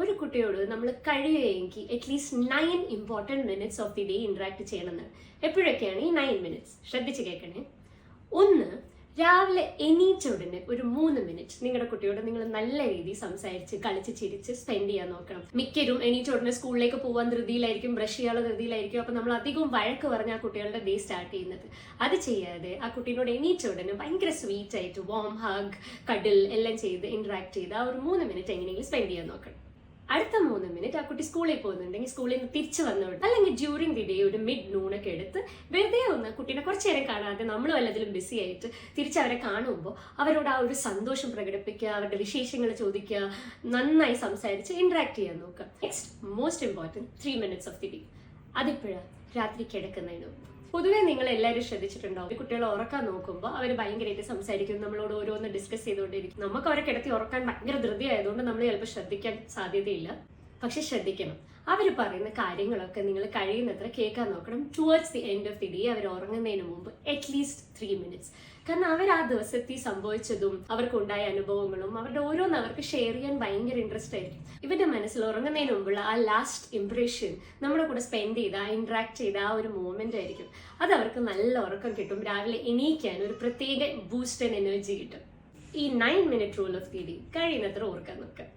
ഒരു കുട്ടിയോട് നമ്മൾ കഴിയുമെങ്കിൽ at least 9 important minutes of the day interact ചെയ്യണമെന്നാണ്. എപ്പോഴൊക്കെയാണ് ഈ 9 മിനിറ്റ്സ്? ശ്രദ്ധിച്ച് കേൾക്കണേ. ഒന്ന്, രാവിലെ എണീറ്റ ഉടനെ ഒരു 3 മിനിറ്റ് നിങ്ങളുടെ കുട്ടിയോട് നിങ്ങൾ നല്ല രീതിയിൽ സംസാരിച്ച് കളിച്ച് ചിരിച്ച് സ്പെൻഡ് ചെയ്യാൻ നോക്കണം. മിക്കരും എണീറ്റ ഉടനെ സ്കൂളിലേക്ക് പോകാൻ ധൃതിയിലായിരിക്കും, ബ്രഷ് ചെയ്യാനുള്ള ധൃതിയിലായിരിക്കും. അപ്പം നമ്മൾ അധികവും വഴക്ക് പറഞ്ഞ ആ കുട്ടികളുടെ ഡേ സ്റ്റാർട്ട് ചെയ്യുന്നത്. അത് ചെയ്യാതെ ആ കുട്ടീനോട് എണീറ്റ ഉടനെ ഭയങ്കര സ്വീറ്റ് ആയിട്ട് വാം ഹഗ്, കഡിൽ എല്ലാം ചെയ്ത് ഇന്ററാക്ട് ചെയ്ത് ആ ഒരു 3 മിനിറ്റ് എങ്ങനെയെങ്കിലും സ്പെൻഡ് ചെയ്യാൻ നോക്കണം. അടുത്ത 3 മിനിറ്റ് ആ കുട്ടി സ്കൂളിൽ പോകുന്നുണ്ടെങ്കിൽ സ്കൂളിൽ നിന്ന് തിരിച്ചു വന്നോട്ട് അല്ലെങ്കിൽ ഡ്യൂറിങ് ദി ഡേ ഒരു മിഡ് നൂണൊക്കെ എടുത്ത് വെറുതെ ഒന്ന് കുട്ടീനെ കുറച്ചു നേരം കാണാതെ നമ്മൾ വല്ലതിലും ബിസി ആയിട്ട് തിരിച്ചവരെ കാണുമ്പോൾ അവരോട് ആ ഒരു സന്തോഷം പ്രകടിപ്പിക്കുക, അവരുടെ വിശേഷങ്ങൾ ചോദിക്കുക, നന്നായി സംസാരിച്ച് ഇന്ററാക്ട് ചെയ്യാൻ നോക്കുക. Next most important 3 minutes of the day. അതിപ്പോഴാണ് രാത്രി കിടക്കുന്നതിന് മുമ്പ്. പൊതുവേ നിങ്ങൾ എല്ലാവരും ശ്രദ്ധിച്ചിട്ടുണ്ടാവും, കുട്ടികളെ ഉറക്കാൻ നോക്കുമ്പോൾ അവർ ഭയങ്കരമായിട്ട് സംസാരിക്കും, നമ്മളോട് ഓരോന്ന് ഡിസ്കസ് ചെയ്തുകൊണ്ടിരിക്കും. നമുക്ക് അവരെ കിടത്തി ഉറക്കാൻ ഭയങ്കര ധൃതി ആയതുകൊണ്ട് നമ്മൾ ചിലപ്പോൾ ശ്രദ്ധിക്കാൻ സാധ്യതയില്ല. പക്ഷെ ശ്രദ്ധിക്കണം, അവർ പറയുന്ന കാര്യങ്ങളൊക്കെ നിങ്ങൾ കഴിയുന്നത്ര കേൾക്കാൻ നോക്കണം. Towards the end of the day അവർ ഉറങ്ങുന്നതിന് മുമ്പ് അറ്റ്ലീസ്റ്റ് 3 മിനിറ്റ്സ്. കാരണം അവർ ആ ദിവസത്തിൽ സംഭവിച്ചതും അവർക്കുണ്ടായ അനുഭവങ്ങളും അവരുടെ ഓരോന്ന് അവർക്ക് ഷെയർ ചെയ്യാൻ ഭയങ്കര ഇൻട്രസ്റ്റ് ആയിരിക്കും. ഇവരുടെ മനസ്സിൽ ഉറങ്ങുന്നതിന് മുമ്പുള്ള ആ ലാസ്റ്റ് ഇംപ്രഷൻ നമ്മുടെ കൂടെ സ്പെൻഡ് ചെയ്ത ആ ഇന്ററാക്ട് ചെയ്ത ആ ഒരു മൂമെന്റ് ആയിരിക്കും. അത് അവർക്ക് നല്ല ഉറക്കം കിട്ടും. രാവിലെ എണീക്കാൻ ഒരു പ്രത്യേക ബൂസ്റ്റ് ആൻഡ് എനർജി കിട്ടും. ഈ 9 minute rule of the day കഴിയുന്നത്ര ഓർക്കാൻ നോക്കുക.